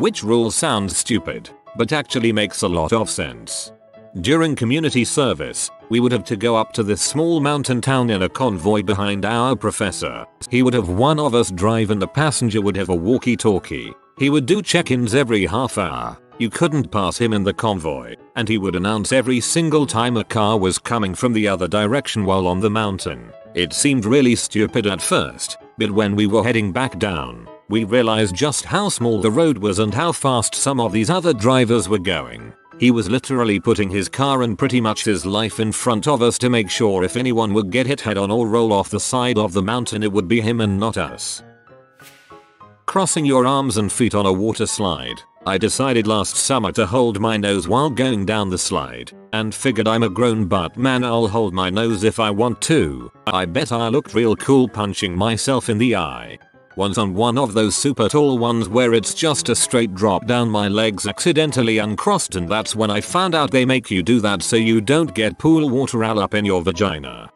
Which rule sounds stupid, but actually makes a lot of sense. During community service, we would have to go up to this small mountain town in a convoy behind our professor. He would have one of us drive and the passenger would have a walkie-talkie. He would do check-ins every half hour. You couldn't pass him in the convoy, and he would announce every single time a car was coming from the other direction while on the mountain. It seemed really stupid at first, but when we were heading back down, we realized just how small the road was and how fast some of these other drivers were going. He was literally putting his car and pretty much his life in front of us to make sure if anyone would get hit head on or roll off the side of the mountain it would be him and not us. Crossing your arms and feet on a water slide. I decided last summer to hold my nose while going down the slide, and figured I'm a grown butt man, I'll hold my nose if I want to. I bet I looked real cool punching myself in the eye. Once on one of those super tall ones where it's just a straight drop down, my legs accidentally uncrossed, and that's when I found out they make you do that so you don't get pool water all up in your vagina.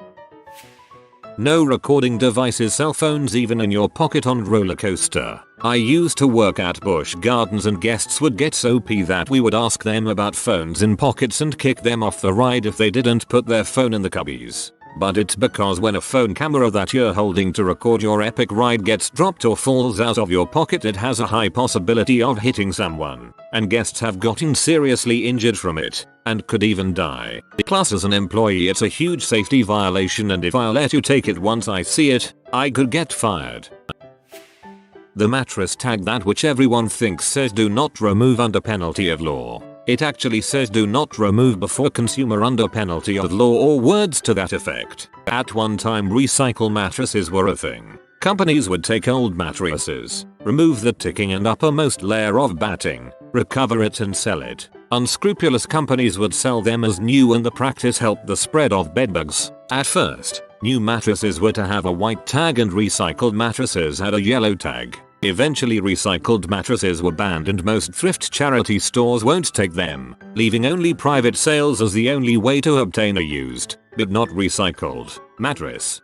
No recording devices, cell phones even in your pocket on roller coaster. I used to work at Busch Gardens and guests would get so peeved that we would ask them about phones in pockets and kick them off the ride if they didn't put their phone in the cubbies. But it's because when a phone camera that you're holding to record your epic ride gets dropped or falls out of your pocket, it has a high possibility of hitting someone, and guests have gotten seriously injured from it, and could even die. Plus as an employee it's a huge safety violation, and if I let you take it once I see it, I could get fired. The mattress tag, that which everyone thinks says do not remove under penalty of law. It actually says do not remove before consumer under penalty of law, or words to that effect. At one time recycle mattresses were a thing. Companies would take old mattresses, remove the ticking and uppermost layer of batting, recover it and sell it. Unscrupulous companies would sell them as new, and the practice helped the spread of bedbugs. At first, new mattresses were to have a white tag and recycled mattresses had a yellow tag. Eventually recycled mattresses were banned and most thrift charity stores won't take them, leaving only private sales as the only way to obtain a used, but not recycled, mattress.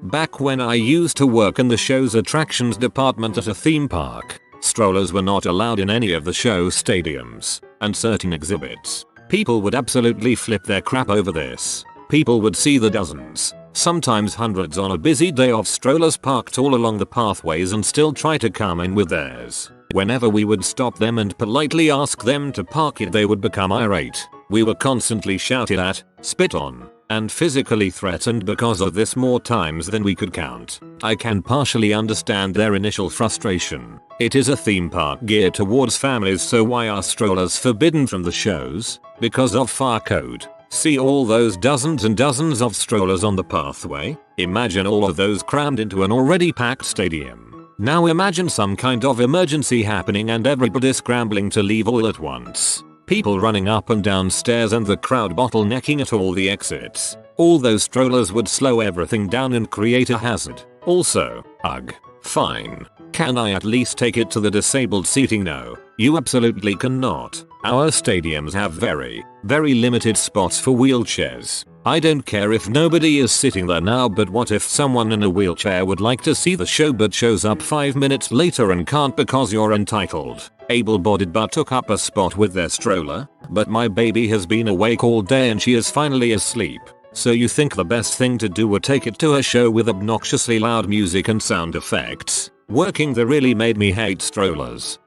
Back when I used to work in the show's attractions department at a theme park, strollers were not allowed in any of the show stadiums and certain exhibits. People would absolutely flip their crap over this. People would see the dozens, sometimes hundreds on a busy day of strollers parked all along the pathways and still try to come in with theirs. Whenever we would stop them and politely ask them to park it, they would become irate. We were constantly shouted at, spit on, and physically threatened because of this more times than we could count. I can partially understand their initial frustration. It is a theme park geared towards families, so why are strollers forbidden from the shows? Because of fire code. See all those dozens and dozens of strollers on the pathway? Imagine all of those crammed into an already packed stadium. Now imagine some kind of emergency happening and everybody scrambling to leave all at once. People running up and down stairs and the crowd bottlenecking at all the exits. All those strollers would slow everything down and create a hazard. Also, ugh. Fine. Can I at least take it to the disabled seating? No, you absolutely cannot. Our stadiums have very limited spots for wheelchairs. I don't care if nobody is sitting there now, but what if someone in a wheelchair would like to see the show but shows up 5 minutes later and can't because you're entitled, able-bodied but took up a spot with their stroller? But my baby has been awake all day and she is finally asleep. So you think the best thing to do would take it to a show with obnoxiously loud music and sound effects? Working there really made me hate strollers.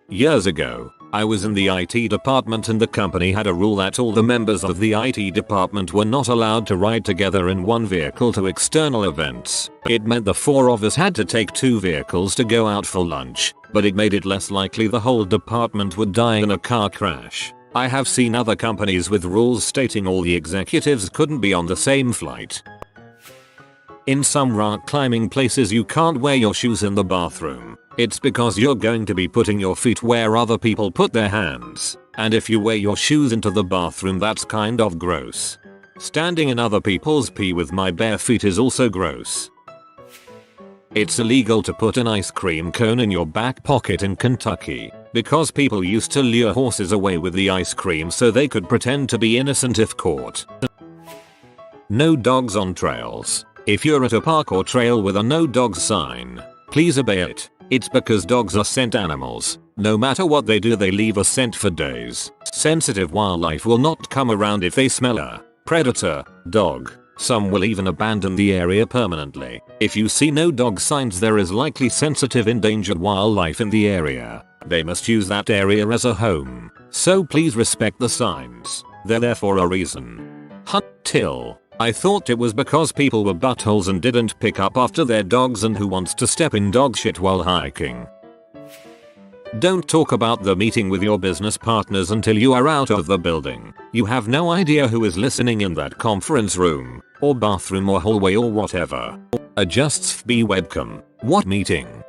Years ago, I was in the IT department and the company had a rule that all the members of the IT department were not allowed to ride together in one vehicle to external events. It meant the 4 of us had to take 2 vehicles to go out for lunch, but it made it less likely the whole department would die in a car crash. I have seen other companies with rules stating all the executives couldn't be on the same flight. In some rock climbing places you can't wear your shoes in the bathroom. It's because you're going to be putting your feet where other people put their hands. And if you wear your shoes into the bathroom, that's kind of gross. Standing in other people's pee with my bare feet is also gross. It's illegal to put an ice cream cone in your back pocket in Kentucky because people used to lure horses away with the ice cream so they could pretend to be innocent if caught. No dogs on trails. If you're at a park or trail with a no dogs sign, please obey it. It's because dogs are scent animals. No matter what they do, they leave a scent for days. Sensitive wildlife will not come around if they smell a predator dog. Some will even abandon the area permanently. If you see no dog signs, there is likely sensitive endangered wildlife in the area. They must use that area as a home. So please respect the signs. They're there for a reason. Till I thought it was because people were buttholes and didn't pick up after their dogs, and who wants to step in dog shit while hiking? Don't talk about the meeting with your business partners until you are out of the building. You have no idea who is listening in that conference room, or bathroom, or hallway, or whatever. Adjusts be webcam. What meeting?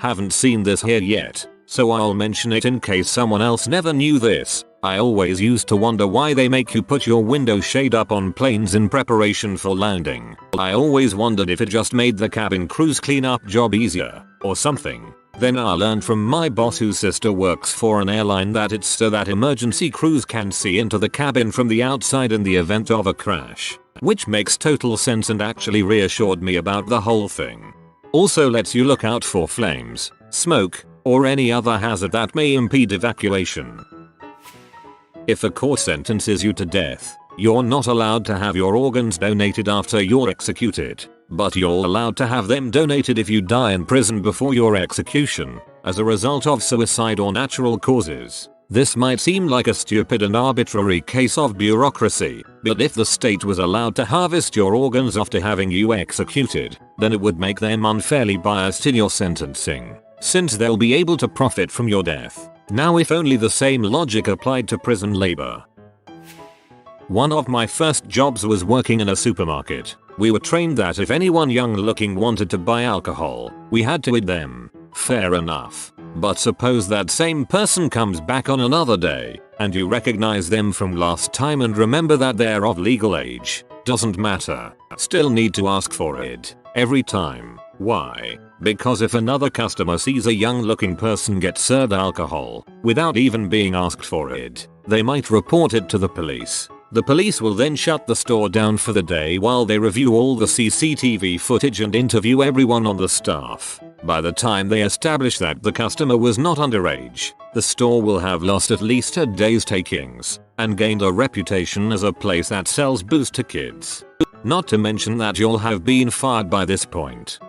Haven't seen this here yet, so I'll mention it in case someone else never knew this. I always used to wonder why they make you put your window shade up on planes in preparation for landing. I always wondered if it just made the cabin crew's cleanup job easier, or something. Then I learned from my boss, whose sister works for an airline, that it's so that emergency crews can see into the cabin from the outside in the event of a crash. Which makes total sense and actually reassured me about the whole thing. Also lets you look out for flames, smoke, or any other hazard that may impede evacuation. If a court sentences you to death, you're not allowed to have your organs donated after you're executed, but you're allowed to have them donated if you die in prison before your execution, as a result of suicide or natural causes. This might seem like a stupid and arbitrary case of bureaucracy, but if the state was allowed to harvest your organs after having you executed, then it would make them unfairly biased in your sentencing, since they'll be able to profit from your death. Now, if only the same logic applied to prison labor. One of my first jobs was working in a supermarket. We were trained that if anyone young looking wanted to buy alcohol, we had to aid them. Fair enough. But suppose that same person comes back on another day, and you recognize them from last time and remember that they're of legal age. Doesn't matter. Still need to ask for it. Every time. Why? Because if another customer sees a young looking person get served alcohol, without even being asked for it, they might report it to the police. The police will then shut the store down for the day while they review all the CCTV footage and interview everyone on the staff. By the time they establish that the customer was not underage, the store will have lost at least a day's takings, and gained a reputation as a place that sells booze to kids. Not to mention that you'll have been fired by this point.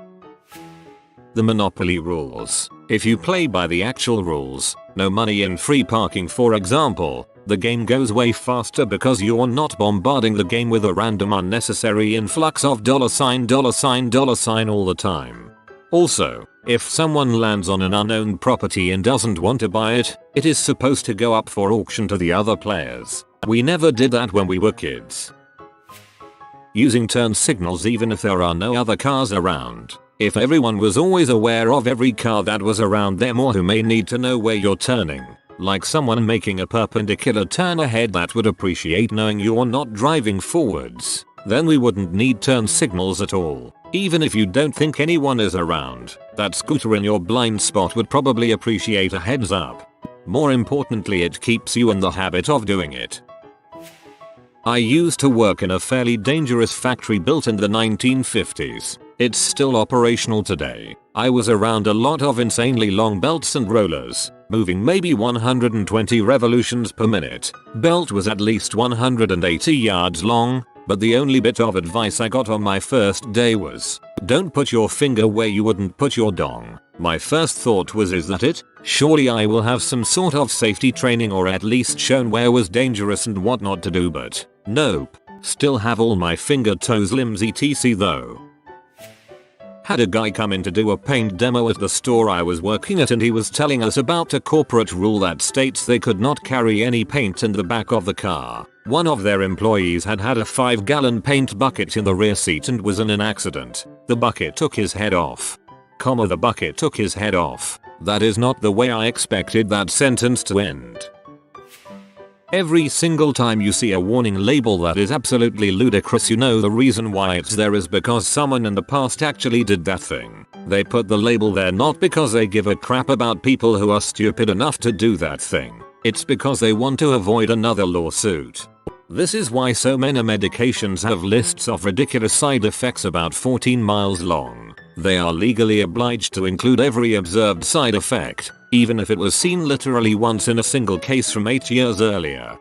The Monopoly rules. If you play by the actual rules, no money in free parking for example, the game goes way faster because you're not bombarding the game with a random unnecessary influx of $$ all the time. Also, if someone lands on an unowned property and doesn't want to buy it, it is supposed to go up for auction to the other players. We never did that when we were kids. Using turn signals even if there are no other cars around. If everyone was always aware of every car that was around them or who may need to know where you're turning, like someone making a perpendicular turn ahead that would appreciate knowing you're not driving forwards, then we wouldn't need turn signals at all. Even if you don't think anyone is around, that scooter in your blind spot would probably appreciate a heads up. More importantly, it keeps you in the habit of doing it. I used to work in a fairly dangerous factory built in the 1950s. It's still operational today. I was around a lot of insanely long belts and rollers, moving maybe 120 revolutions per minute. Belt was at least 180 yards long, but the only bit of advice I got on my first day was, don't put your finger where you wouldn't put your dong. My first thought was, is that it? Surely I will have some sort of safety training or at least shown where was dangerous and what not to do, but nope. Still have all my finger toes limbs etc though. Had a guy come in to do a paint demo at the store I was working at, and he was telling us about a corporate rule that states they could not carry any paint in the back of the car. One of their employees had a 5-gallon paint bucket in the rear seat and was in an accident. The bucket took his head off. The bucket took his head off. That is not the way I expected that sentence to end. Every single time you see a warning label that is absolutely ludicrous, you know the reason why it's there is because someone in the past actually did that thing. They put the label there not because they give a crap about people who are stupid enough to do that thing. It's because they want to avoid another lawsuit. This is why so many medications have lists of ridiculous side effects about 14 miles long. They are legally obliged to include every observed side effect, even if it was seen literally once in a single case from 8 years earlier.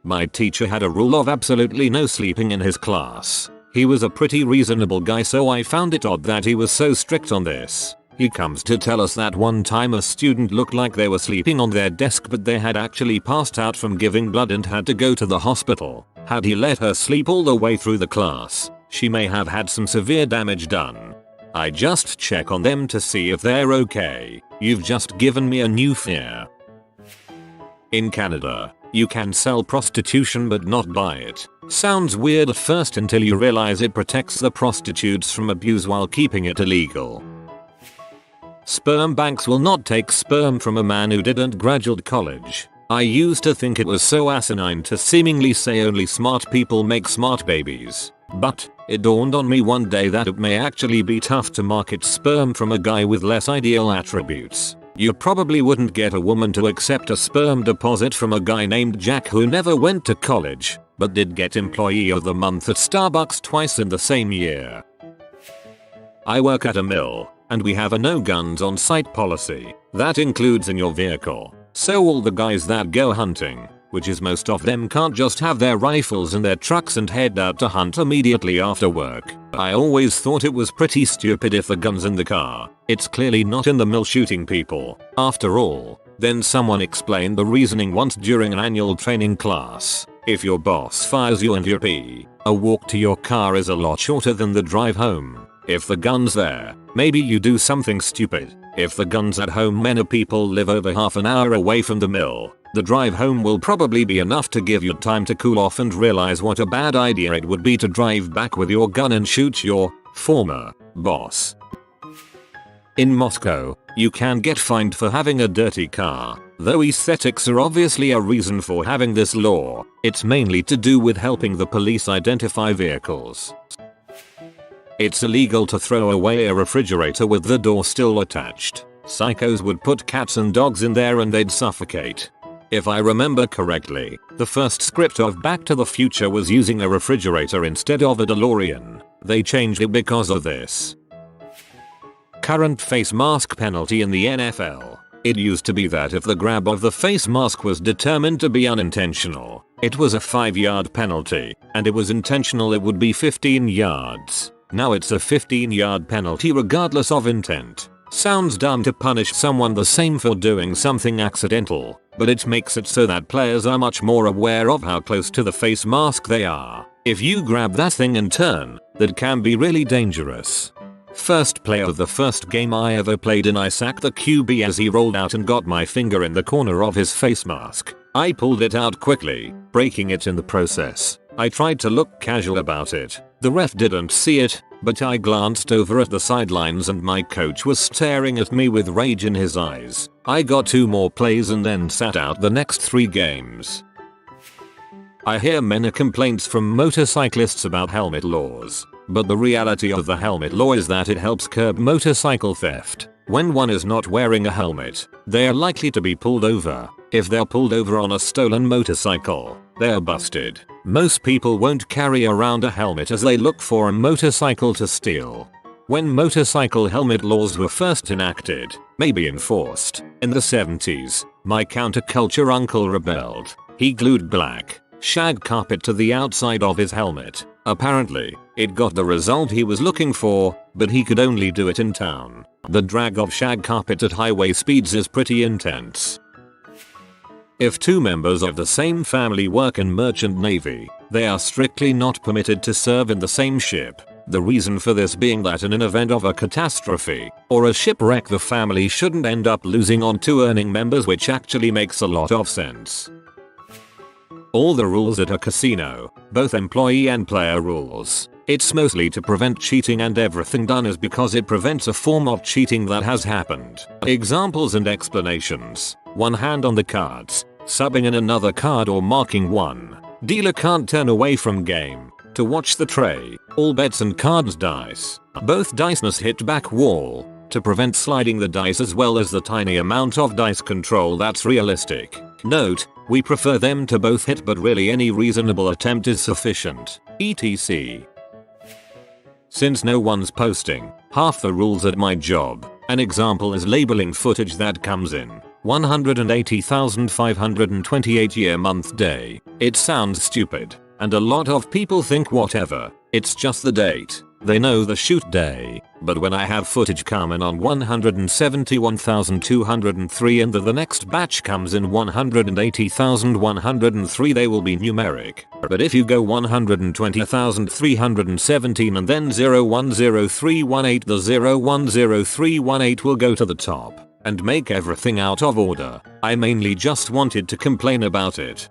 My teacher had a rule of absolutely no sleeping in his class. He was a pretty reasonable guy, so I found it odd that he was so strict on this. He comes to tell us that one time a student looked like they were sleeping on their desk, but they had actually passed out from giving blood and had to go to the hospital. Had he let her sleep all the way through the class, she may have had some severe damage done. I just check on them to see if they're okay. You've just given me a new fear. In Canada, you can sell prostitution but not buy it. Sounds weird at first until you realize it protects the prostitutes from abuse while keeping it illegal. Sperm banks will not take sperm from a man who didn't graduate college. I used to think it was so asinine to seemingly say only smart people make smart babies. But it dawned on me one day that it may actually be tough to market sperm from a guy with less ideal attributes. You probably wouldn't get a woman to accept a sperm deposit from a guy named Jack who never went to college, but did get Employee of the Month at Starbucks twice in the same year. I work at a mill, and we have a no guns on site policy. That includes in your vehicle. So all the guys that go hunting, which is most of them, can't just have their rifles in their trucks and head out to hunt immediately after work. I always thought it was pretty stupid if the gun's in the car. It's clearly not in the mill shooting people, after all. Then someone explained the reasoning once during an annual training class. If your boss fires you and you're pee, a walk to your car is a lot shorter than the drive home. If the gun's there, maybe you do something stupid. If the gun's at home, many people live over half an hour away from the mill. The drive home will probably be enough to give you time to cool off and realize what a bad idea it would be to drive back with your gun and shoot your former boss. In Moscow, you can get fined for having a dirty car. Though aesthetics are obviously a reason for having this law, it's mainly to do with helping the police identify vehicles. It's illegal to throw away a refrigerator with the door still attached. Psychos would put cats and dogs in there and they'd suffocate. If I remember correctly, the first script of Back to the Future was using a refrigerator instead of a DeLorean. They changed it because of this. Current face mask penalty in the NFL. It used to be that if the grab of the face mask was determined to be unintentional, it was a 5-yard penalty, and it was intentional, it would be 15 yards. Now it's a 15-yard penalty regardless of intent. Sounds dumb to punish someone the same for doing something accidental, but it makes it so that players are much more aware of how close to the face mask they are. If you grab that thing and turn, that can be really dangerous. First play of the first game I ever played in, I sacked the QB as he rolled out and got my finger in the corner of his face mask. I pulled it out quickly, breaking it in the process. I tried to look casual about it. The ref didn't see it, but I glanced over at the sidelines and my coach was staring at me with rage in his eyes. I got 2 more plays and then sat out the next 3 games. I hear many complaints from motorcyclists about helmet laws, but the reality of the helmet law is that it helps curb motorcycle theft. When one is not wearing a helmet, they are likely to be pulled over. If they're pulled over on a stolen motorcycle, they're busted. Most people won't carry around a helmet as they look for a motorcycle to steal. When motorcycle helmet laws were first enacted, maybe enforced, in the 70s, my counterculture uncle rebelled. He glued black shag carpet to the outside of his helmet. Apparently, it got the result he was looking for, but he could only do it in town. The drag of shag carpet at highway speeds is pretty intense. If 2 members of the same family work in merchant navy, they are strictly not permitted to serve in the same ship. The reason for this being that in an event of a catastrophe or a shipwreck, the family shouldn't end up losing on 2 earning members, which actually makes a lot of sense. All the rules at a casino, both employee and player rules, it's mostly to prevent cheating, and everything done is because it prevents a form of cheating that has happened. Examples and explanations: 1 hand on the cards, subbing in another card or marking 1. Dealer can't turn away from game to watch the tray. All bets and cards dice. Both dice must hit back wall to prevent sliding the dice, as well as the tiny amount of dice control that's realistic. Note, we prefer them to both hit, but really any reasonable attempt is sufficient. etc. since no one's posting half the rules at my job. An example is labeling footage that comes in 180,528 year month day. It sounds stupid, and a lot of people think whatever, it's just the date. They know the shoot day, but when I have footage come in on 171,203 and the next batch comes in 180,103, they will be numeric. But if you go 120,317 and then 010318, the 010318 will go to the top and make everything out of order. I mainly just wanted to complain about it.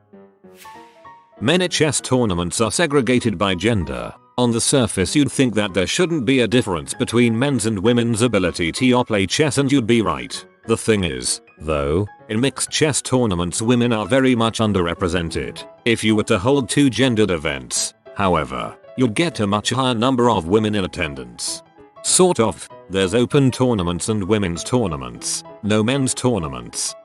Many chess tournaments are segregated by gender. On the surface you'd think that there shouldn't be a difference between men's and women's ability to play chess, and you'd be right. The thing is, though, in mixed chess tournaments women are very much underrepresented. If you were to hold two gendered events, however, you'd get a much higher number of women in attendance. Sort of. There's open tournaments and women's tournaments, no men's tournaments.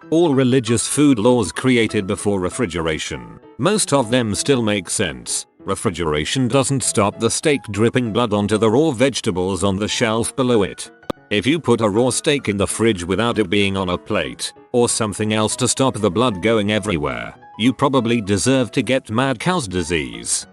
All religious food laws created before refrigeration. Most of them still make sense. Refrigeration doesn't stop the steak dripping blood onto the raw vegetables on the shelf below it. If you put a raw steak in the fridge without it being on a plate, or something else to stop the blood going everywhere, you probably deserve to get mad cow's disease.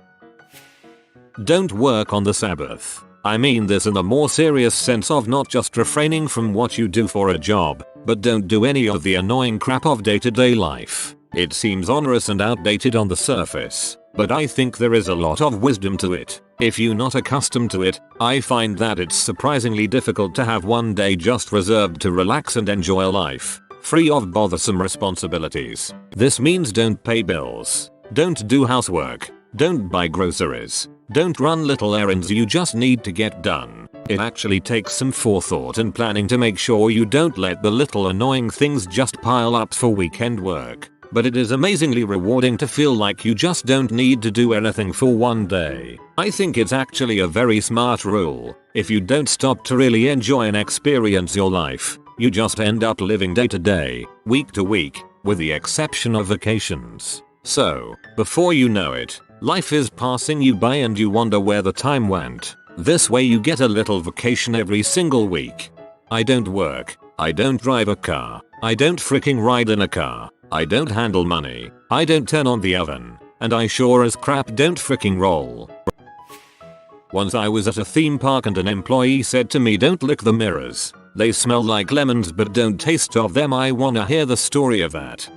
Don't work on the Sabbath. I mean this in a more serious sense of not just refraining from what you do for a job, but don't do any of the annoying crap of day-to-day life. It seems onerous and outdated on the surface, but I think there is a lot of wisdom to it. If you're not accustomed to it, I find that it's surprisingly difficult to have one day just reserved to relax and enjoy life, free of bothersome responsibilities. This means don't pay bills, don't do housework, don't buy groceries, don't run little errands you just need to get done. It actually takes some forethought and planning to make sure you don't let the little annoying things just pile up for weekend work. But it is amazingly rewarding to feel like you just don't need to do anything for one day. I think it's actually a very smart rule. If you don't stop to really enjoy and experience your life, you just end up living day to day, week to week, with the exception of vacations. So, before you know it, life is passing you by and you wonder where the time went. This way you get a little vacation every single week. I don't work, I don't drive a car, I don't freaking ride in a car, I don't handle money, I don't turn on the oven, and I sure as crap don't freaking roll. Once I was at a theme park and an employee said to me, "Don't lick the mirrors, they smell like lemons but don't taste of them." I wanna hear the story of that.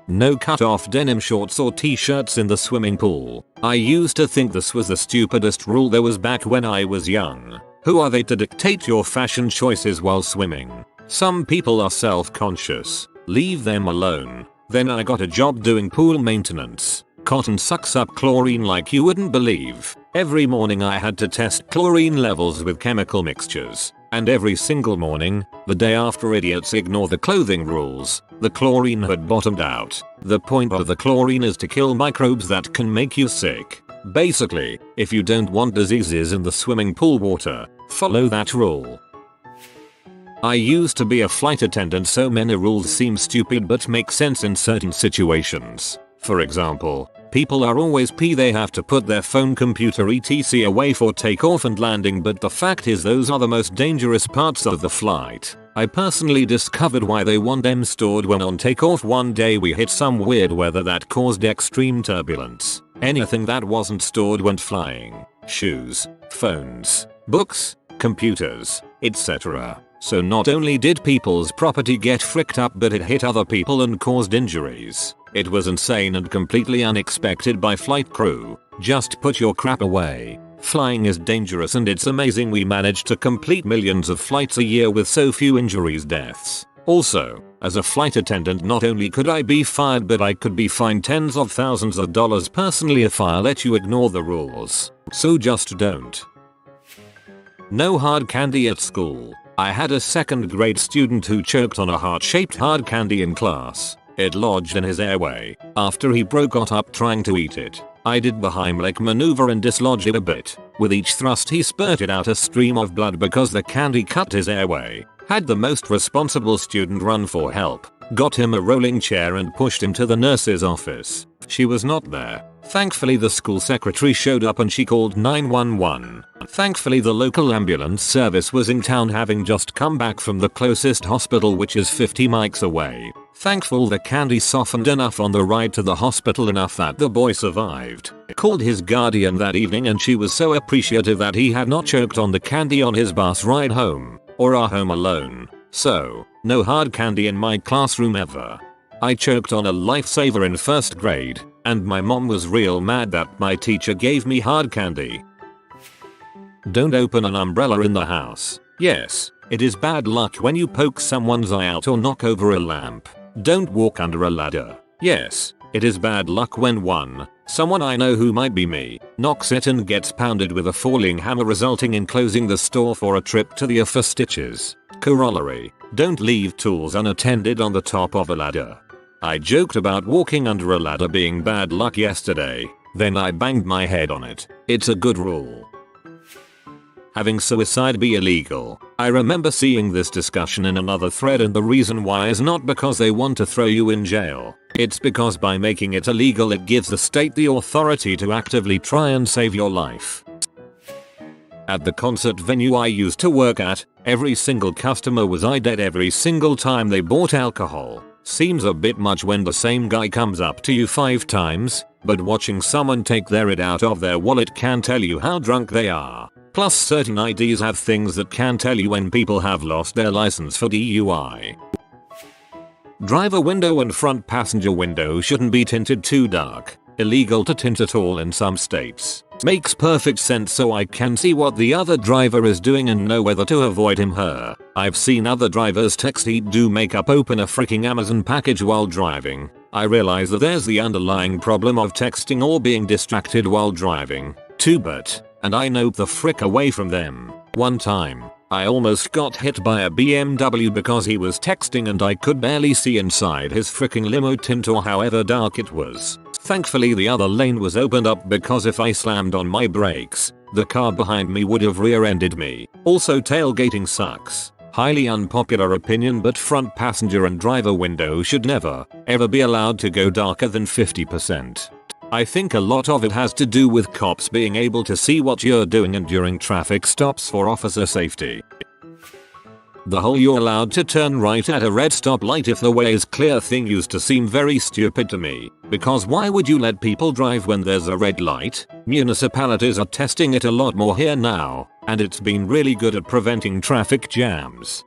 No cut-off denim shorts or t-shirts in the swimming pool. I used to think this was the stupidest rule there was back when I was young. Who are they to dictate your fashion choices while swimming? Some people are self-conscious. Leave them alone. Then I got a job doing pool maintenance. Cotton sucks up chlorine like you wouldn't believe. Every morning I had to test chlorine levels with chemical mixtures. And every single morning, the day after idiots ignore the clothing rules, the chlorine had bottomed out. The point of the chlorine is to kill microbes that can make you sick. Basically, if you don't want diseases in the swimming pool water, follow that rule. I used to be a flight attendant, so many rules seem stupid but make sense in certain situations. For example, people are always they have to put their phone, computer etc away for takeoff and landing, but the fact is those are the most dangerous parts of the flight. I personally discovered why they want them stored when on takeoff. One day we hit some weird weather that caused extreme turbulence. Anything that wasn't stored went flying. Shoes, phones, books, computers, etc. So not only did people's property get fricked up, but it hit other people and caused injuries. It was insane and completely unexpected by flight crew. Just put your crap away. Flying is dangerous and it's amazing we managed to complete millions of flights a year with so few injuries, deaths. Also, as a flight attendant not only could I be fired, but I could be fined tens of thousands of dollars personally if I let you ignore the rules. So just don't. No hard candy at school. I had a second grade student who choked on a heart-shaped hard candy in class. It lodged in his airway. After he got up trying to eat it, I did the Heimlich maneuver and dislodged it a bit. With each thrust he spurted out a stream of blood because the candy cut his airway. Had the most responsible student run for help, got him a rolling chair and pushed him to the nurse's office. She was not there. Thankfully the school secretary showed up and she called 911. Thankfully the local ambulance service was in town, having just come back from the closest hospital, which is 50 miles away. Thankful the candy softened enough on the ride to the hospital enough that the boy survived. Called his guardian that evening and she was so appreciative that he had not choked on the candy on his bus ride home, or our home alone. So, no hard candy in my classroom ever. I choked on a lifesaver in first grade, and my mom was real mad that my teacher gave me hard candy. Don't open an umbrella in the house. Yes, it is bad luck when you poke someone's eye out or knock over a lamp. Don't walk under a ladder. Yes, it is bad luck when someone I know who might be me, knocks it and gets pounded with a falling hammer, resulting in closing the store for a trip to the ER for stitches. Corollary: don't leave tools unattended on the top of a ladder. I joked about walking under a ladder being bad luck yesterday, then I banged my head on it. It's a good rule. Having suicide be illegal. I remember seeing this discussion in another thread, and the reason why is not because they want to throw you in jail. It's because by making it illegal it gives the state the authority to actively try and save your life. At the concert venue I used to work at, every single customer was dead every single time they bought alcohol. Seems a bit much when the same guy comes up to you 5 times, but watching someone take their ID out of their wallet can tell you how drunk they are. Plus certain IDs have things that can tell you when people have lost their license for DUI. Driver window and front passenger window shouldn't be tinted too dark. Illegal to tint at all in some states. Makes perfect sense so I can see what the other driver is doing and know whether to avoid him/her. I've seen other drivers text, eat, do makeup, open a freaking Amazon package while driving. I realize that there's the underlying problem of texting or being distracted while driving, too, and I nope the frick away from them. One time, I almost got hit by a BMW because he was texting and I could barely see inside his freaking limo tint or however dark it was. Thankfully the other lane was opened up because if I slammed on my brakes, the car behind me would have rear-ended me. Also tailgating sucks. Highly unpopular opinion, but front passenger and driver window should never, ever be allowed to go darker than 50%. I think a lot of it has to do with cops being able to see what you're doing and during traffic stops for officer safety. The whole "you're allowed to turn right at a red stoplight if the way is clear" thing used to seem very stupid to me, because why would you let people drive when there's a red light? Municipalities are testing it a lot more here now, and it's been really good at preventing traffic jams.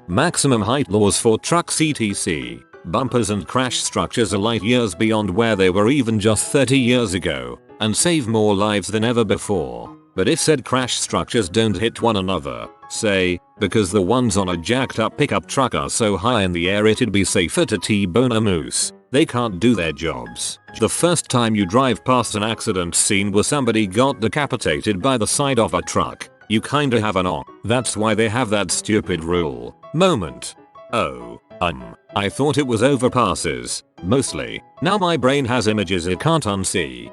Maximum height laws for trucks etc. Bumpers and crash structures are light years beyond where they were even just 30 years ago, and save more lives than ever before. But if said crash structures don't hit one another, say, because the ones on a jacked up pickup truck are so high in the air it'd be safer to T-bone a moose, they can't do their jobs. The first time you drive past an accident scene where somebody got decapitated by the side of a truck, you kinda have an "oh, that's why they have that stupid rule" moment. Oh, I thought it was overpasses, mostly. Now my brain has images it can't unsee.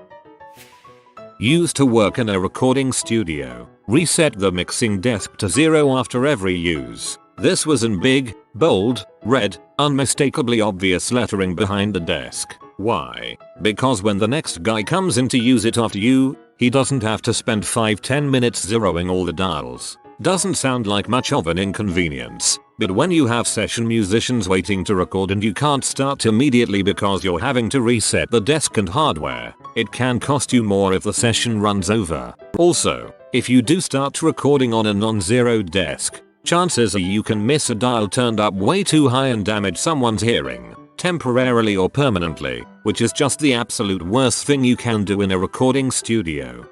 Used to work in a recording studio. Reset the mixing desk to 0 after every use. This was in big, bold, red, unmistakably obvious lettering behind the desk. Why? Because when the next guy comes in to use it after you, he doesn't have to spend 5-10 minutes zeroing all the dials. Doesn't sound like much of an inconvenience, but when you have session musicians waiting to record and you can't start immediately because you're having to reset the desk and hardware, it can cost you more if the session runs over. Also, if you do start recording on a non-zero desk, chances are you can miss a dial turned up way too high and damage someone's hearing, temporarily or permanently, which is just the absolute worst thing you can do in a recording studio.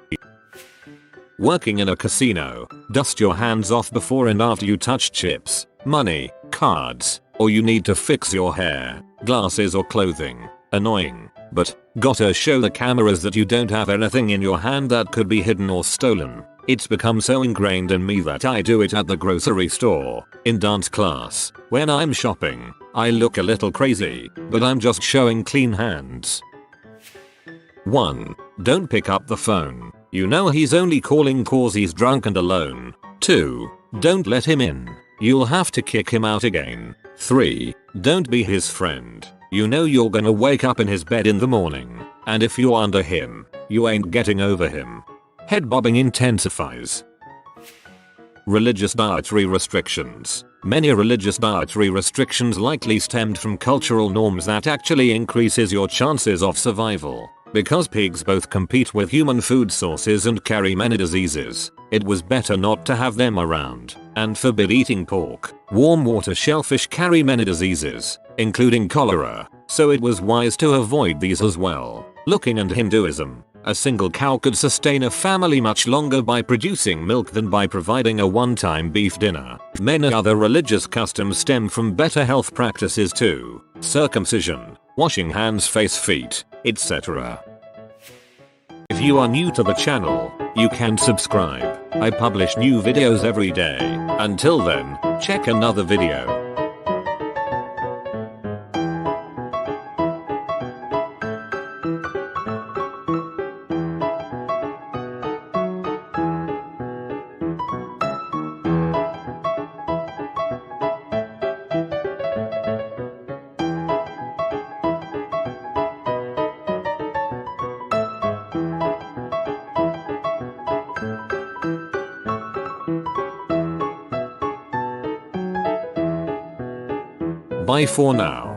Working in a casino, dust your hands off before and after you touch chips, money, cards, or you need to fix your hair, glasses or clothing. Annoying, but gotta show the cameras that you don't have anything in your hand that could be hidden or stolen. It's become so ingrained in me that I do it at the grocery store, in dance class, when I'm shopping. I look a little crazy, but I'm just showing clean hands. 1. Don't pick up the phone. You know he's only calling cause he's drunk and alone. 2. Don't let him in. You'll have to kick him out again. 3. Don't be his friend. You know you're gonna wake up in his bed in the morning, and if you're under him, you ain't getting over him. Head bobbing intensifies. Religious dietary restrictions. Many religious dietary restrictions likely stemmed from cultural norms that actually increases your chances of survival. Because pigs both compete with human food sources and carry many diseases, it was better not to have them around, and forbid eating pork. Warm water shellfish carry many diseases, including cholera, so it was wise to avoid these as well. Looking at Hinduism, a single cow could sustain a family much longer by producing milk than by providing a one-time beef dinner. Many other religious customs stem from better health practices too. Circumcision, washing hands, face, feet, etc. If you are new to the channel, you can subscribe. I publish new videos every day. Until then, check another video. Bye for now.